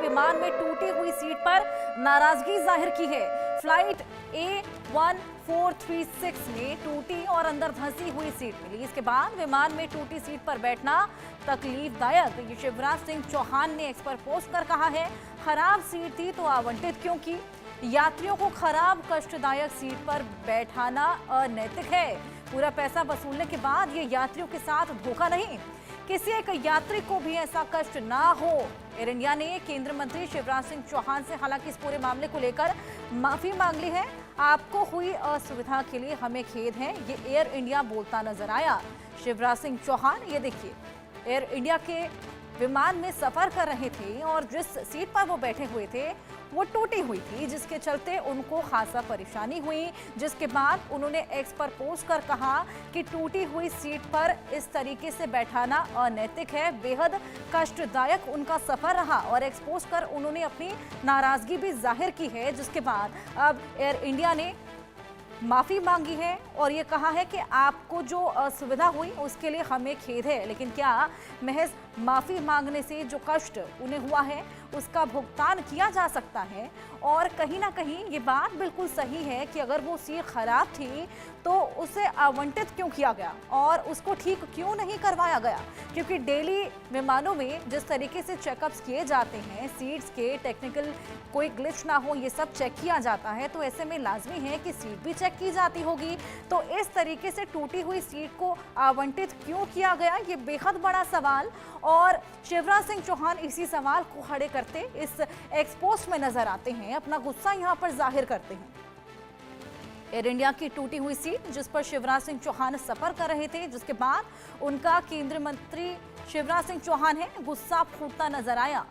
विमान में टूटी हुई सीट पर नाराजगी जाहिर की है। फ्लाइट A1436 में टूटी और अंदर धंसी हुई सीट मिली। इसके बाद विमान में टूटी सीट पर बैठना तकलीफदायक, ये शिवराज सिंह चौहान ने एक्स पर पोस्ट कर कहा है। खराब सीट थी तो आवंटित क्यों की? यात्रियों को खराब कष्टदायक सीट पर बैठाना अनैतिक है। पूरा पैसा वसूलने के बाद ये यात्रियों के साथ धोखा नहीं, किसी एक यात्री को भी ऐसा कष्ट ना हो। एयर इंडिया ने केंद्रीय मंत्री शिवराज सिंह चौहान से हालांकि इस पूरे मामले को लेकर माफी मांग ली है। आपको हुई असुविधा के लिए हमें खेद है, ये एयर इंडिया बोलता नजर आया। शिवराज सिंह चौहान, ये देखिए, एयर इंडिया के विमान में सफर कर रहे थे और जिस सीट पर वो बैठे हुए थे वो टूटी हुई थी, जिसके चलते उनको खासा परेशानी हुई। जिसके बाद उन्होंने एक्स पर पोस्ट कर कहा कि टूटी हुई सीट पर इस तरीके से बैठाना अनैतिक है, बेहद कष्टदायक उनका सफर रहा और एक्स पोस्ट कर उन्होंने अपनी नाराजगी भी जाहिर की है। जिसके बाद अब एयर इंडिया ने माफी मांगी है और ये कहा है कि आपको जो असुविधा हुई उसके लिए हमें खेद है, लेकिन क्या महज माफी मांगने से जो कष्ट उन्हें हुआ है उसका भुगतान किया जा सकता है? और कहीं ना कहीं ये बात बिल्कुल सही है कि अगर वो सीट खराब थी तो उसे आवंटित क्यों किया गया और उसको ठीक क्यों नहीं करवाया गया? क्योंकि डेली विमानों में जिस तरीके से चेकअप्स किए जाते हैं, सीट्स के टेक्निकल कोई ग्लिच ना हो, ये सब चेक किया जाता है, तो ऐसे में लाजमी है कि सीट भी चेक की जाती होगी। तो इस तरीके से टूटी हुई सीट को आवंटित क्यों किया गया, ये बेहद बड़ा सवाल। और शिवराज सिंह चौहान इसी सवाल को खड़े करते इस एक्सपोस्ट में नजर आते हैं, अपना गुस्सा यहां पर जाहिर करते हैं। एयर इंडिया की टूटी हुई सीट जिस पर शिवराज सिंह चौहान सफर कर रहे थे, जिसके बाद उनका केंद्रीय मंत्री शिवराज सिंह चौहान है गुस्सा फूटता नजर आया।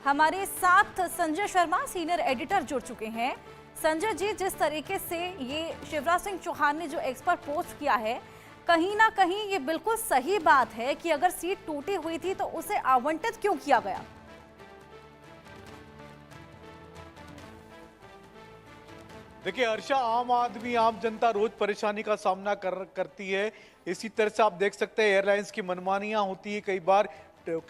हमारे साथ संजय शर्मा सीनियर एडिटर जुड़ चुके हैं। संजय जी, जिस तरीके से ये शिवराज सिंह चौहान ने जो एक्स पर पोस्ट किया है, कहीं ना कहीं ये बिल्कुल सही बात है कि अगर सीट टूटी हुई थी तो उसे आवंटित क्यों किया गया? देखिए हर्षा, आम आदमी, आम जनता रोज परेशानी का सामना करती है। इसी तरह से आप देख सकते हैं एयरलाइंस की मनमानियां होती है, कई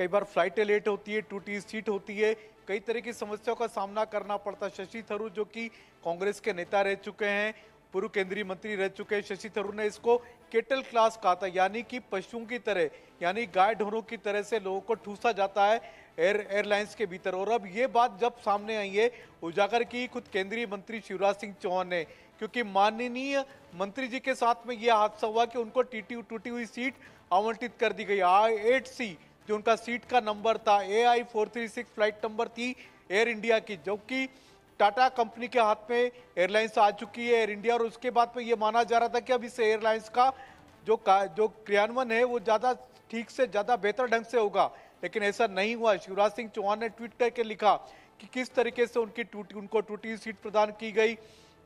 बार फ्लाइटें लेट होती है, टूटी सीट होती है, कई तरह की समस्याओं का सामना करना पड़ता है। शशि थरूर जो कि कांग्रेस के नेता रह चुके हैं, पूर्व केंद्रीय मंत्री रह चुके हैं, शशि थरूर ने इसको केटल क्लास कहा था, यानी कि पशुओं की तरह, यानी गाय ढोरों की तरह से लोगों को ठूसा जाता है एयरलाइंस के भीतर। और अब ये बात जब सामने आई है, उजागर की खुद केंद्रीय मंत्री शिवराज सिंह चौहान ने, क्योंकि माननीय मंत्री जी के साथ में यह हादसा हुआ कि उनको टूटी हुई सीट आवंटित कर दी गई। I-8C जो उनका सीट का नंबर था, AI436 फ्लाइट नंबर थी एयर इंडिया की, जो कि टाटा कंपनी के हाथ में एयरलाइंस आ चुकी है एयर इंडिया। और उसके बाद में ये माना जा रहा था कि अब इस एयरलाइंस का जो क्रियान्वयन है वो ज्यादा ठीक से ज्यादा बेहतर ढंग से होगा, लेकिन ऐसा नहीं हुआ। शिवराज सिंह चौहान ने ट्वीट करके लिखा कि किस तरीके से उनको टूटी सीट प्रदान की गई,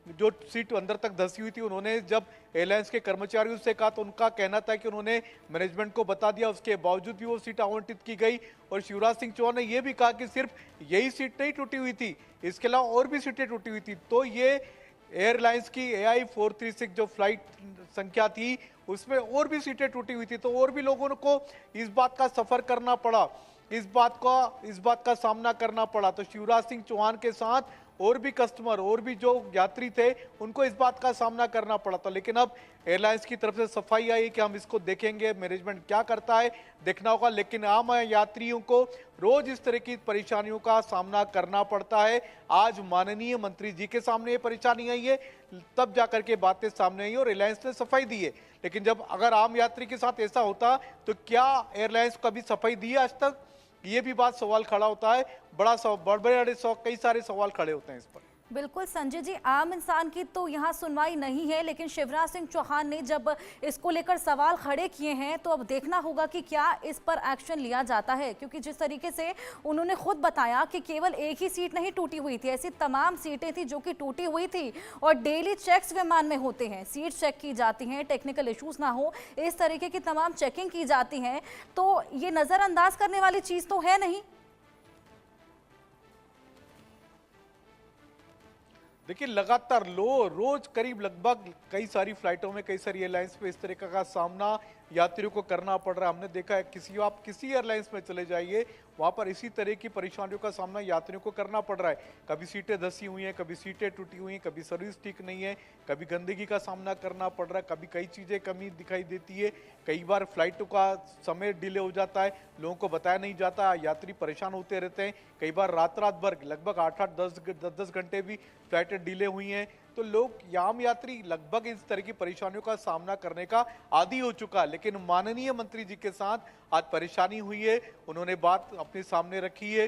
जो सीट अंदर तक धंसी हुई थी। उन्होंने जब एयरलाइंस के कर्मचारियों से कहा तो उनका कहना था कि उन्होंने मैनेजमेंट को बता दिया, उसके बावजूद भी वो सीट आवंटित की गई। और शिवराज सिंह चौहान ने यह भी कहा कि सिर्फ यही सीट नहीं टूटी हुई थी, इसके अलावा और भी सीटें टूटी हुई थी। तो ये एयरलाइंस की AI436 जो फ्लाइट संख्या थी उसमें और भी सीटें टूटी हुई थी, तो और भी लोगों को इस बात का सफर करना पड़ा, इस बात का सामना करना पड़ा। तो शिवराज सिंह चौहान के साथ और भी कस्टमर, और भी जो यात्री थे, उनको इस बात का सामना करना पड़ा था। लेकिन अब एयरलाइंस की तरफ से सफाई आई कि हम इसको देखेंगे, मैनेजमेंट क्या करता है देखना होगा। लेकिन आम यात्रियों को रोज इस तरह की परेशानियों का सामना करना पड़ता है। आज माननीय मंत्री जी के सामने ये परेशानी आई है, तब जाकर के बातें सामने आई और एयरलाइंस ने सफाई दी है। लेकिन जब अगर आम यात्री के साथ ऐसा होता तो क्या एयरलाइंस कभी सफाई दी है आज तक? ये भी बात सवाल खड़ा होता है। कई सारे सवाल खड़े होते हैं इस पर। बिल्कुल संजय जी, आम इंसान की तो यहाँ सुनवाई नहीं है, लेकिन शिवराज सिंह चौहान ने जब इसको लेकर सवाल खड़े किए हैं तो अब देखना होगा कि क्या इस पर एक्शन लिया जाता है। क्योंकि जिस तरीके से उन्होंने खुद बताया कि केवल एक ही सीट नहीं टूटी हुई थी, ऐसी तमाम सीटें थी जो कि टूटी हुई थी। और डेली चेक्स विमान में होते हैं, सीट चेक की जाती हैं, टेक्निकल इशूज ना हो, इस तरीके की तमाम चेकिंग की जाती हैं। तो ये नज़रअंदाज करने वाली चीज़ तो है नहीं। देखिए लगातार रोज करीब लगभग कई सारी फ्लाइटों में, कई सारी एयरलाइंस पे इस तरह का सामना यात्रियों को करना पड़ रहा है। हमने देखा है आप किसी एयरलाइंस में चले जाइए, वहाँ पर इसी तरह की परेशानियों का सामना यात्रियों को करना पड़ रहा है। कभी सीटें धंसी हुई हैं, कभी सीटें टूटी हुई हैं, कभी सर्विस ठीक नहीं है, कभी गंदगी का सामना करना पड़ रहा है, कभी कई चीज़ें कमी दिखाई देती है। कई बार फ्लाइटों का समय डिले हो जाता है, लोगों को बताया नहीं जाता, यात्री परेशान होते रहते हैं। कई बार रात रात भर लगभग 8-8 10-10 घंटे भी फ्लाइटें डिले हुई हैं। तो लोग आम यात्री लगभग इस तरह की परेशानियों का सामना करने का आदी हो चुका है। लेकिन माननीय मंत्री जी के साथ आज परेशानी हुई है, उन्होंने बात अपने सामने रखी है,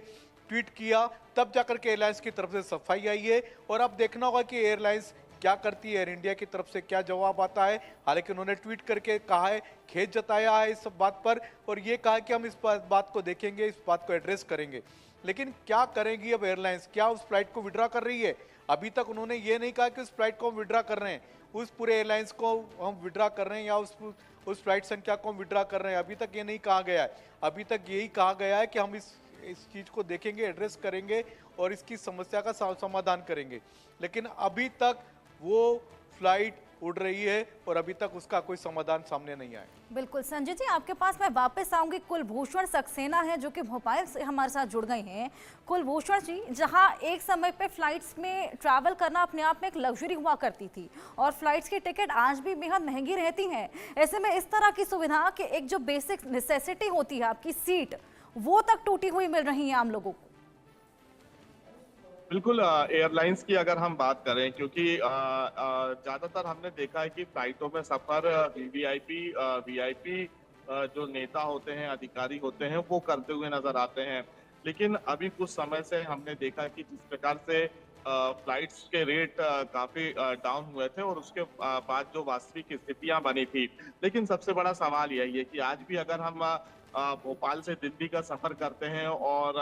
ट्वीट किया, तब जाकर के एयरलाइंस की तरफ से सफाई आई है। और अब देखना होगा कि एयरलाइंस क्या करती है, एयर इंडिया की तरफ से क्या जवाब आता है। हालांकि उन्होंने ट्वीट करके कहा है, खेद जताया है इस बात पर, और ये कहा कि हम इस बात को देखेंगे, इस बात को एड्रेस करेंगे। लेकिन क्या करेगी अब एयरलाइंस? क्या उस फ्लाइट को विड्रॉ कर रही है? अभी तक उन्होंने ये नहीं कहा कि उस फ्लाइट को हम विड्रॉ कर रहे हैं, उस पूरे एयरलाइंस को हम विड्रॉ कर रहे हैं या उस फ्लाइट संख्या को हम विड्रॉ कर रहे हैं। अभी तक ये नहीं कहा गया है। अभी तक यही कहा गया है कि हम इस चीज को देखेंगे, एड्रेस करेंगे और इसकी समस्या का समाधान करेंगे। लेकिन अभी तक वो फ्लाइट उड़ रही है और अभी तक उसका कोई समाधान सामने नहीं आया। बिल्कुल संजय जी, आपके पास मैं वापस आऊंगी। कुलभूषण सक्सेना है जो कि भोपाल से हमारे साथ जुड़ गए हैं। कुलभूषण जी, जहां एक समय पे फ्लाइट्स में ट्रैवल करना अपने आप में एक लग्जरी हुआ करती थी और फ्लाइट्स की टिकट आज भी बेहद महंगी रहती हैं, ऐसे में इस तरह की सुविधा कि एक जो बेसिक नेसेसिटी होती है आपकी सीट, वो तक टूटी हुई मिल रही है आम लोगों को। बिल्कुल, एयरलाइंस की अगर हम बात करें, क्योंकि ज्यादातर हमने देखा है कि फ्लाइटों में सफर वीआईपी जो नेता होते हैं, अधिकारी होते हैं, वो करते हुए नजर आते हैं। लेकिन अभी कुछ समय से हमने देखा कि जिस प्रकार से फ्लाइट्स के रेट काफी डाउन हुए थे और उसके बाद जो वास्तविक स्थितियां बनी थी। लेकिन सबसे बड़ा सवाल यही है कि आज भी अगर हम भोपाल से दिल्ली का सफर करते हैं और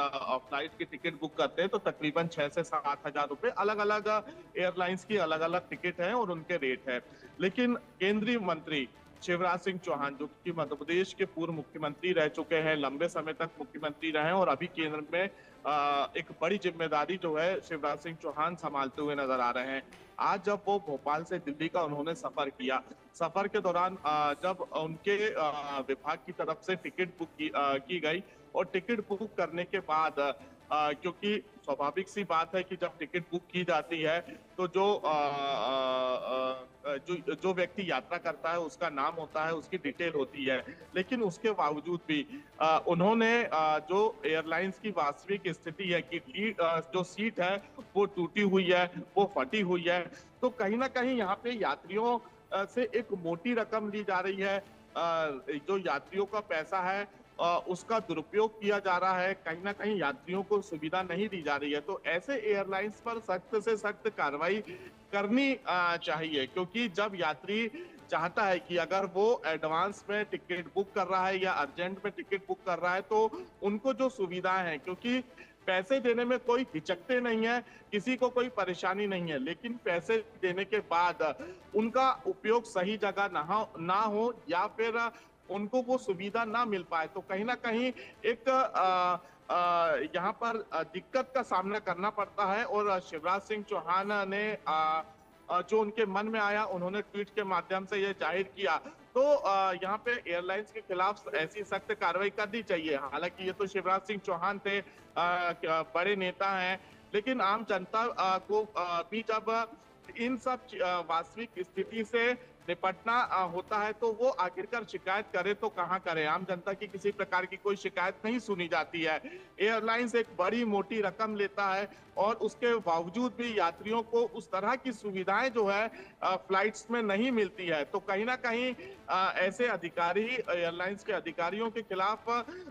फ्लाइट की टिकट बुक करते हैं तो तकरीबन 6 से 7 हजार रुपए अलग अलग एयरलाइंस की अलग अलग टिकट हैं और उनके रेट है। लेकिन केंद्रीय मंत्री शिवराज सिंह चौहान, जो कि मध्य प्रदेश के पूर्व मुख्यमंत्री रह चुके हैं, लंबे समय तक मुख्यमंत्री रहे और अभी केंद्र में एक बड़ी जिम्मेदारी जो है शिवराज सिंह चौहान संभालते हुए नजर आ रहे हैं। आज जब वो भोपाल से दिल्ली का उन्होंने सफर किया, सफर के दौरान जब उनके विभाग की तरफ से टिकट बुक की गई और टिकट बुक करने के बाद क्योंकि स्वाभाविक सी बात है कि जब टिकट बुक की जाती है तो जो व्यक्ति यात्रा करता है उसका नाम होता है, उसकी डिटेल होती है। लेकिन उसके बावजूद भी उन्होंने जो एयरलाइंस की वास्तविक स्थिति है कि जो सीट है वो टूटी हुई है, वो फटी हुई है, तो कहीं ना कहीं यहाँ पे यात्रियों से एक मोटी रकम ली जा रही है। जो यात्रियों का पैसा है उसका दुरुपयोग किया जा रहा है, कहीं ना कहीं यात्रियों को सुविधा नहीं दी जा रही है। तो ऐसे एयरलाइंस पर सख्त से सख्त कार्रवाई करनी चाहिए, क्योंकि जब यात्री चाहता है कि अगर वो एडवांस में टिकट बुक कर रहा है या अर्जेंट में टिकट बुक कर रहा है तो उनको जो सुविधाएं हैं, क्योंकि पैसे देने में कोई हिचकते नहीं है, किसी को कोई परेशानी नहीं है, लेकिन पैसे देने के बाद उनका उपयोग सही जगह ना हो या फिर उनको वो सुविधा ना मिल पाए तो कहीं ना कहीं एक यहाँ पर दिक्कत का सामना करना पड़ता है। और शिवराज सिंह चौहान ने जो उनके मन में आया उन्होंने ट्वीट के माध्यम से ये जाहिर किया, तो यहाँ पे एयरलाइंस के खिलाफ ऐसी सख्त कार्रवाई करनी चाहिए। हालांकि ये तो शिवराज सिंह चौहान थे, बड़े नेता हैं, लेकिन आम जनता को भी जब इन सब वास्तविक स्थिति से निपटना होता है तो वो आखिरकार शिकायत करे तो कहाँ करे। आम जनता की किसी प्रकार की कोई शिकायत नहीं सुनी जाती है। एयरलाइंस एक बड़ी मोटी रकम लेता है और उसके बावजूद भी यात्रियों को उस तरह की सुविधाएं जो है फ्लाइट्स में नहीं मिलती है। तो कहीं ना कहीं ऐसे अधिकारी, एयरलाइंस के अधिकारियों के खिलाफ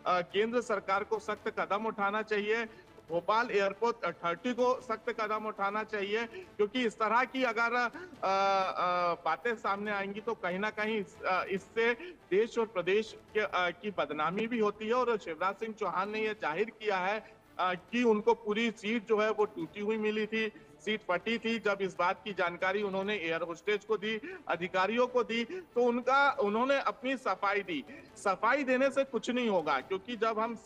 केंद्र सरकार को सख्त कदम उठाना चाहिए। भोपाल एयरपोर्ट अथॉरिटी को सख्त कदम उठाना चाहिए, क्योंकि इस तरह की अगर बातें सामने आएंगी तो कहीं ना कहीं इससे देश और प्रदेश की बदनामी भी होती है। और शिवराज सिंह चौहान ने यह जाहिर किया है कि उनको पूरी सीट जो है वो टूटी हुई मिली थी, सीट फटी थी। जब इस बात की जानकारी उन्होंने एयर होस्टेज को दी, अधिकारियों को दी, तो उन्होंने अपनी सफाई दी। सफाई देने से कुछ नहीं होगा, क्योंकि जब हम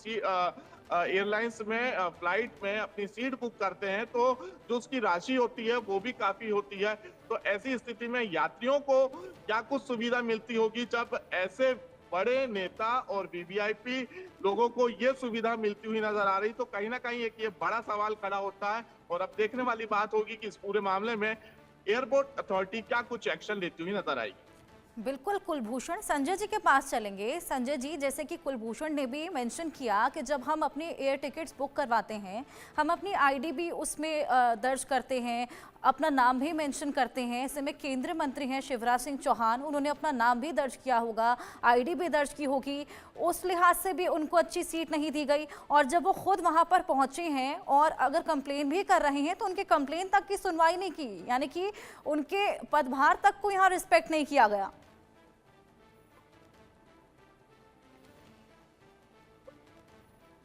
एयरलाइंस में फ्लाइट में अपनी सीट बुक करते हैं तो जो उसकी राशि होती है वो भी काफी होती है। तो ऐसी स्थिति में यात्रियों को क्या कुछ सुविधा मिलती होगी जब ऐसे बड़े नेता और वीवीआईपी लोगों को ये सुविधा मिलती हुई नजर आ रही, तो कहीं ना कहीं एक ये बड़ा सवाल खड़ा होता है। और अब देखने वाली बात होगी कि इस पूरे मामले में एयरपोर्ट अथॉरिटी क्या कुछ एक्शन लेती हुई नजर आएगी। बिल्कुल कुलभूषण, संजय जी के पास चलेंगे। संजय जी, जैसे कि कुलभूषण ने भी मेंशन किया कि जब हम अपने एयर टिकट्स बुक करवाते हैं, हम अपनी आईडी भी उसमें दर्ज करते हैं, अपना नाम भी मेंशन करते हैं। ऐसे में केंद्रीय मंत्री हैं शिवराज सिंह चौहान, उन्होंने अपना नाम भी दर्ज किया होगा, आईडी भी दर्ज की होगी, उस लिहाज से भी उनको अच्छी सीट नहीं दी गई। और जब वो खुद वहां पर पहुंचे हैं और अगर कंप्लेन भी कर रहे हैं तो उनके कंप्लेन तक की सुनवाई नहीं की, यानी कि उनके पदभार तक को यहाँ रिस्पेक्ट नहीं किया गया।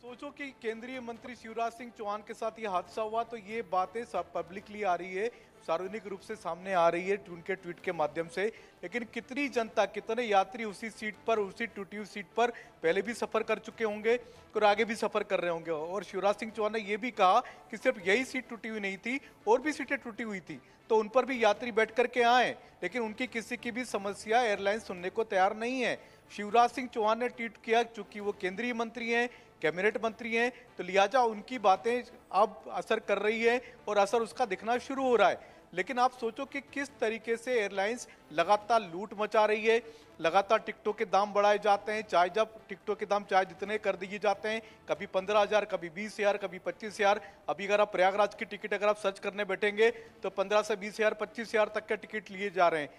सोचो कि केंद्रीय मंत्री शिवराज सिंह चौहान के साथ ये हादसा हुआ तो ये बातें सब पब्लिकली आ रही है, सार्वजनिक रूप से सामने आ रही है उनके ट्वीट के माध्यम से। लेकिन कितनी जनता, कितने यात्री उसी सीट पर, उसी टूटी हुई सीट पर पहले भी सफर कर चुके होंगे और आगे भी सफर कर रहे होंगे। और शिवराज सिंह चौहान ने यह भी कहा कि सिर्फ यही सीट टूटी हुई नहीं थी, और भी सीटें टूटी हुई थी, तो उन पर भी यात्री बैठ करके आए, लेकिन उनकी किसी की भी समस्या एयरलाइन सुनने को तैयार नहीं है। शिवराज सिंह चौहान ने ट्वीट किया, चूंकि वो केंद्रीय मंत्री हैं, कैबिनेट मंत्री हैं, तो लिहाजा उनकी बातें अब असर कर रही है और असर उसका दिखना शुरू हो रहा है। लेकिन आप सोचो कि किस तरीके से एयरलाइंस लगातार लूट मचा रही है, लगातार टिकटों के दाम बढ़ाए जाते हैं, चाहे जब टिकटों के दाम चाहे जितने कर दिए जाते हैं, कभी 15,000, कभी 20,000, कभी 25,000। अभी अगर आप प्रयागराज की टिकट अगर आप सर्च करने बैठेंगे तो 15 से 20,000, 25,000 तक के टिकट लिए जा रहे हैं,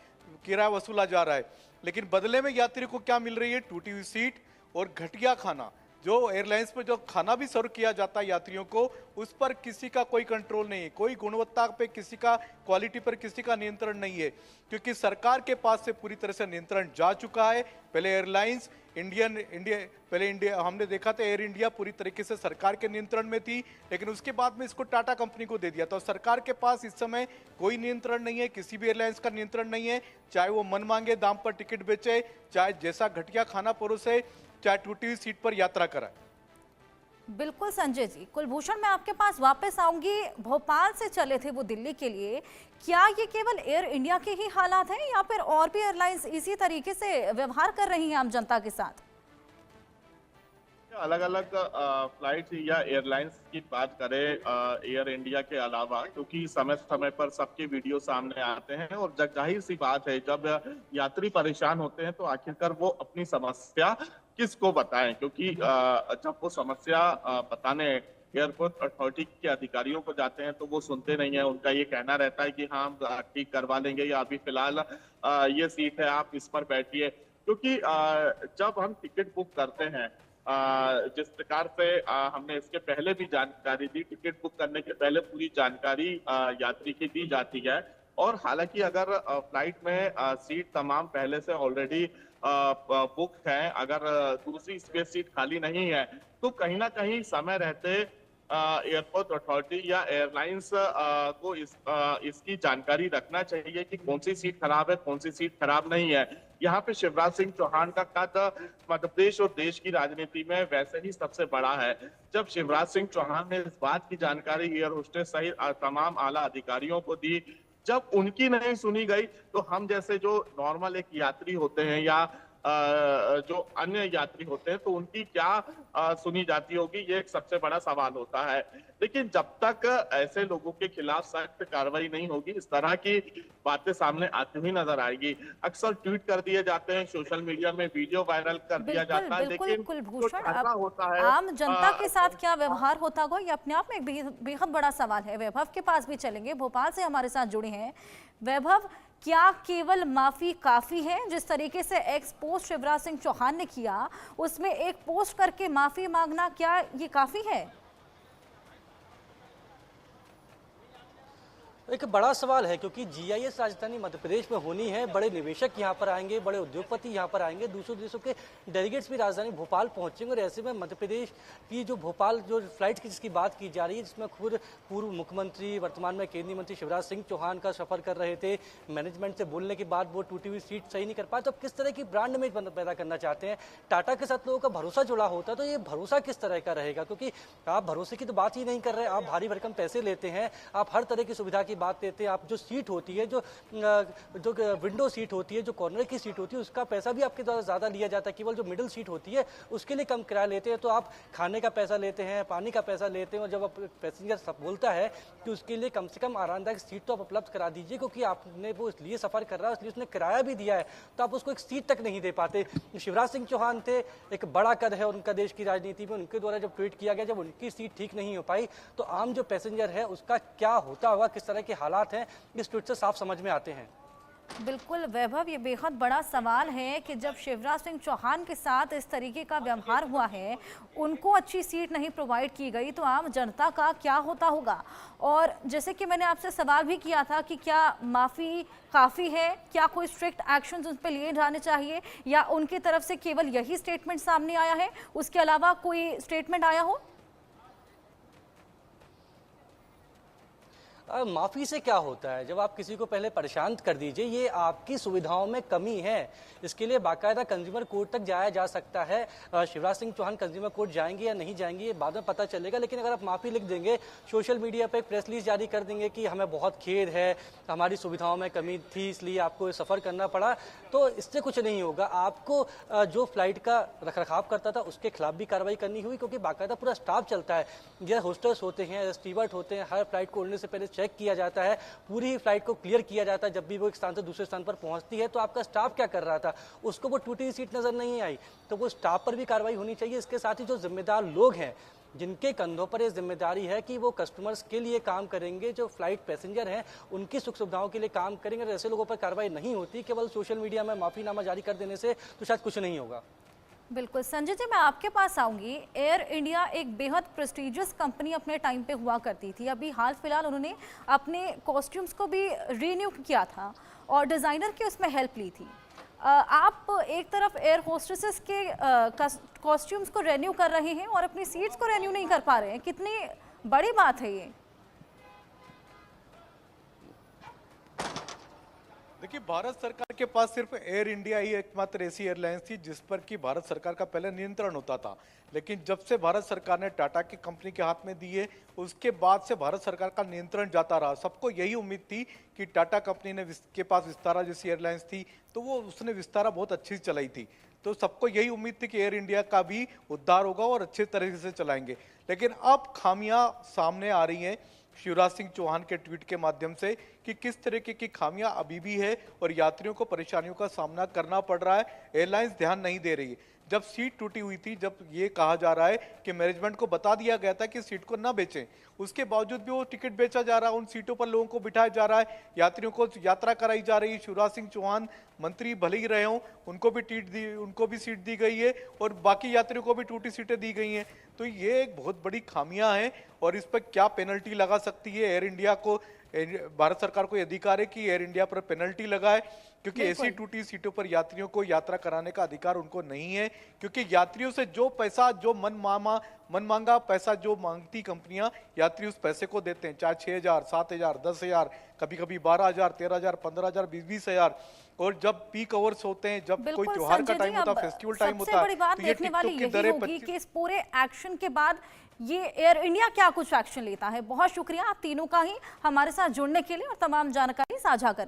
किराया वसूला जा रहा है। लेकिन बदले में यात्री को क्या मिल रही है? टूटी हुई सीट और घटिया खाना। जो एयरलाइंस पर जो खाना भी सर्व किया जाता है यात्रियों को, उस पर किसी का कोई कंट्रोल नहीं है, कोई गुणवत्ता पे किसी का, क्वालिटी पर किसी का नियंत्रण नहीं है, क्योंकि सरकार के पास से पूरी तरह से नियंत्रण जा चुका है। पहले एयरलाइंस इंडिया हमने देखा था, एयर इंडिया पूरी तरीके से सरकार के नियंत्रण में थी, लेकिन उसके बाद में इसको टाटा कंपनी को दे दिया। तो सरकार के पास इस समय कोई नियंत्रण नहीं है, किसी भी एयरलाइंस का नियंत्रण नहीं है, चाहे वो मन मांगे दाम पर टिकट बेचे, चाहे जैसा घटिया खाना परोसे, चाहे टूटी हुई सीट पर यात्रा कराए। बिल्कुल संजय जी, कुलभूषण मैं आपके पास वापस आऊंगी। भोपाल से चले थे वो दिल्ली के लिए, क्या ये केवल एयर इंडिया के ही हालात हैं या फिर और भी एयरलाइंस इसी तरीके से व्यवहार कर रही हैं आम जनता के साथ? अलग अलग फ्लाइट या एयरलाइंस की बात करें एयर इंडिया के अलावा, क्योंकि समय समय पर सबके वीडियो सामने आते हैं और जाहिर सी बात है जब यात्री परेशान होते हैं तो आखिरकार वो अपनी समस्या किसको बताएं, क्योंकि जब वो समस्या बताने एयरपोर्ट अथॉरिटी के अधिकारियों को जाते हैं तो वो सुनते नहीं है। उनका ये कहना रहता है कि हाँ हम ठीक करवा लेंगे, या अभी फिलहाल ये सीट है आप इस पर बैठिए। क्योंकि जब हम टिकट बुक करते हैं, जिस प्रकार से हमने इसके पहले भी जानकारी दी, टिकट बुक करने के पहले पूरी जानकारी यात्री की दी जाती है। और हालांकि अगर फ्लाइट में सीट तमाम पहले से ऑलरेडी बुक है, अगर दूसरी स्पेस सीट खाली नहीं है, तो कहीं ना कहीं समय रहते एयरपोर्ट अथॉरिटी या एयरलाइंस को इसकी जानकारी रखना चाहिए कि कौन सी सीट खराब है, कौन सी सीट खराब नहीं है। यहाँ पे शिवराज सिंह चौहान का कद मध्य प्रदेश और देश की राजनीति में वैसे ही सबसे बड़ा है। जब शिवराज सिंह चौहान ने इस बात की जानकारी एयर होस्टेस सहित तमाम आला अधिकारियों को दी, जब उनकी नहीं सुनी गई, तो हम जैसे जो नॉर्मल एक यात्री होते हैं या जो अन्य यात्री होते हैं तो उनकी क्या सुनी जाती होगी, ये एक सबसे बड़ा सवाल होता है। लेकिन जब तक ऐसे लोगों के खिलाफ सख्त कार्रवाई नहीं होगी, इस तरह की बातें सामने आती हुई नजर आएगी। अक्सर ट्वीट कर दिए जाते हैं, सोशल मीडिया में वीडियो वायरल कर दिया जाता है, लेकिन कुलभूषण, होता है आम जनता के साथ क्या व्यवहार होता होगा, ये अपने आप में एक बेहद बड़ा सवाल है। वैभव के पास भी चलेंगे, भोपाल से हमारे साथ जुड़े हैं। वैभव, क्या केवल माफी काफी है? जिस तरीके से एक्स पोस्ट शिवराज सिंह चौहान ने किया, उसमें एक पोस्ट करके माफी मांगना, क्या ये काफी है? एक बड़ा सवाल है, क्योंकि जीआईएस राजधानी मध्य प्रदेश में होनी है, बड़े निवेशक यहाँ पर आएंगे, बड़े उद्योगपति यहाँ पर आएंगे, दूसरे देशों के डेलीगेट्स भी राजधानी भोपाल पहुंचेंगे। और ऐसे में मध्य प्रदेश की जो भोपाल जो फ्लाइट की जिसकी बात की जा रही है, जिसमें खुद पूर्व मुख्यमंत्री वर्तमान में केंद्रीय मंत्री शिवराज सिंह चौहान का सफर कर रहे थे, मैनेजमेंट से बोलने के बाद वो टूटी हुई सीट सही नहीं कर पाए, तो अब किस तरह की ब्रांड इमेज पैदा करना चाहते हैं? टाटा के साथ लोगों का भरोसा जुड़ा होता है, तो ये भरोसा किस तरह का रहेगा? क्योंकि आप भरोसे की तो बात ही नहीं कर रहे, आप भारी भरकम पैसे लेते हैं, आप हर तरह की सुविधा की बात लेते हैं, आप जो सीट होती है, जो विंडो सीट होती है, जो कॉर्नर की सीट होती है, उसका पैसा भी आपके द्वारा ज़्यादा लिया जाता है। केवल जो मिडिल सीट होती है उसके लिए कम किराया लेते हैं। तो आप खाने का पैसा लेते हैं, पानी का पैसा लेते हैं, और जब आप पैसेंजर सब बोलता है कि उसके लिए कम से कम आरामदायक सीट तो आप उपलब्ध करा दीजिए, क्योंकि आपने वो इसलिए सफ़र कर रहा है, इसलिए उसने किराया भी दिया है, तो आप उसको एक सीट तक नहीं दे पाते। शिवराज सिंह चौहान थे, एक बड़ा कद है उनका देश की राजनीति में, उनके द्वारा जब ट्वीट किया गया, जब उनकी सीट ठीक नहीं हो पाई तो आम जो पैसेंजर है उसका क्या होता होगा, किस तरह के हालात हैं, इस ट्वीट से साफ समझ में आते हैं। बिल्कुल वैभव, ये बेहद बड़ा सवाल है कि जब शिवराज सिंह चौहान के साथ इस तरीके का व्यवहार हुआ है, उनको अच्छी सीट नहीं प्रोवाइड की गई, तो आम जनता का क्या होता होगा। और जैसे कि मैंने आपसे सवाल भी किया था कि क्या माफ़ी काफ़ी है, क्या कोई स्ट्रिक्ट एक्शंस उन पर लिए जाने चाहिए, या उनकी तरफ से केवल यही स्टेटमेंट सामने आया है, उसके अलावा कोई स्टेटमेंट आया हो? माफ़ी से क्या होता है, जब आप किसी को पहले परेशान कर दीजिए, ये आपकी सुविधाओं में कमी है, इसके लिए बाकायदा कंज्यूमर कोर्ट तक जाया जा सकता है। शिवराज सिंह चौहान कंज्यूमर कोर्ट जाएंगे या नहीं जाएंगे ये बाद में पता चलेगा, लेकिन अगर आप माफ़ी लिख देंगे, सोशल मीडिया पे एक प्रेस रिलीज जारी कर देंगे कि हमें बहुत खेद है, हमारी सुविधाओं में कमी थी, इसलिए आपको सफ़र करना पड़ा, तो इससे कुछ नहीं होगा। आपको जो फ्लाइट का रखरखाव करता था उसके खिलाफ भी कार्रवाई करनी हुई, क्योंकि बाकायदा पूरा स्टाफ चलता है, जो होस्टर्स होते हैं, स्टीवर्ड होते हैं, हर फ्लाइट को उड़ने से पहले चेक किया जाता है, पूरी ही फ्लाइट को क्लियर किया जाता है। जब भी वो एक स्थान से दूसरे स्थान पर पहुंचती है तो आपका स्टाफ क्या कर रहा था, उसको वो टूटी सीट नजर नहीं आई, तो वो स्टाफ पर भी कार्रवाई होनी चाहिए। इसके साथ ही जो जिम्मेदार लोग हैं, जिनके कंधों पर ये जिम्मेदारी है कि वो कस्टमर्स के लिए काम करेंगे, जो फ्लाइट पैसेंजर हैं उनकी सुख सुविधाओं के लिए काम करेंगे, और ऐसे लोगों पर कार्रवाई नहीं होती, केवल सोशल मीडिया में माफीनामा जारी कर देने से तो शायद कुछ नहीं होगा। बिल्कुल संजय जी, मैं आपके पास आऊंगी। एयर इंडिया एक बेहद प्रेस्टीजियस कंपनी अपने टाइम पे हुआ करती थी। अभी हाल फिलहाल उन्होंने अपने कॉस्ट्यूम्स को भी रीन्यू किया था और डिज़ाइनर की उसमें हेल्प ली थी। आप एक तरफ एयर होस्टेसेस के कॉस्ट्यूम्स को रेन्यू कर रहे हैं और अपनी सीट्स को रेन्यू नहीं कर पा रहे हैं, कितनी बड़ी बात है ये। देखिए, भारत सरकार के पास सिर्फ एयर इंडिया ही एकमात्र ऐसी एयरलाइंस थी जिस पर कि भारत सरकार का पहले नियंत्रण होता था, लेकिन जब से भारत सरकार ने टाटा की कंपनी के हाथ में दी है, उसके बाद से भारत सरकार का नियंत्रण जाता रहा। सबको यही उम्मीद थी कि टाटा कंपनी ने के पास विस्तारा जैसी एयरलाइंस थी, तो वो उसने विस्तारा बहुत अच्छी से चलाई थी, तो सबको यही उम्मीद थी कि एयर इंडिया का भी उद्धार होगा और अच्छे तरीके से चलाएंगे। लेकिन अब खामियां सामने आ रही हैं शिवराज सिंह चौहान के ट्वीट के माध्यम से कि किस तरीके की खामियां अभी भी है और यात्रियों को परेशानियों का सामना करना पड़ रहा है। एयरलाइंस ध्यान नहीं दे रही है। जब सीट टूटी हुई थी, जब ये कहा जा रहा है कि मैनेजमेंट को बता दिया गया था कि सीट को ना बेचें, उसके बावजूद भी वो टिकट बेचा जा रहा है, उन सीटों पर लोगों को बिठाया जा रहा है, यात्रियों को यात्रा कराई जा रही है। शिवराज सिंह चौहान मंत्री भले ही रहे हों, उनको भी सीट दी गई है और बाकी यात्रियों को भी टूटी सीटें दी गई हैं। तो ये एक बहुत बड़ी खामियां हैं और इस पर क्या पेनल्टी लगा सकती है एयर इंडिया को, भारत सरकार को अधिकार है कि एयर इंडिया पर पेनल्टी लगाए, क्योंकि ऐसी टूटी सीटों पर यात्रियों को यात्रा कराने का अधिकार उनको नहीं है। क्योंकि यात्रियों से जो पैसा, जो मन मांगा पैसा जो मांगती कंपनियां, यात्री उस पैसे को देते हैं, चाहे 6,000, 7,000, 10,000, कभी कभी 12,000, 13,000, 15,000, 20,000। और जब पीक आवर्स होते हैं, जब कोई त्योहार का टाइम होता है, फेस्टिवल टाइम होता है, तो ये टिकटों की दरें कि इस पूरे एक्शन के बाद ये एयर इंडिया क्या कुछ एक्शन लेता है। बहुत शुक्रिया आप तीनों का ही हमारे साथ जुड़ने के लिए और तमाम जानकारी साझा करने के लिए।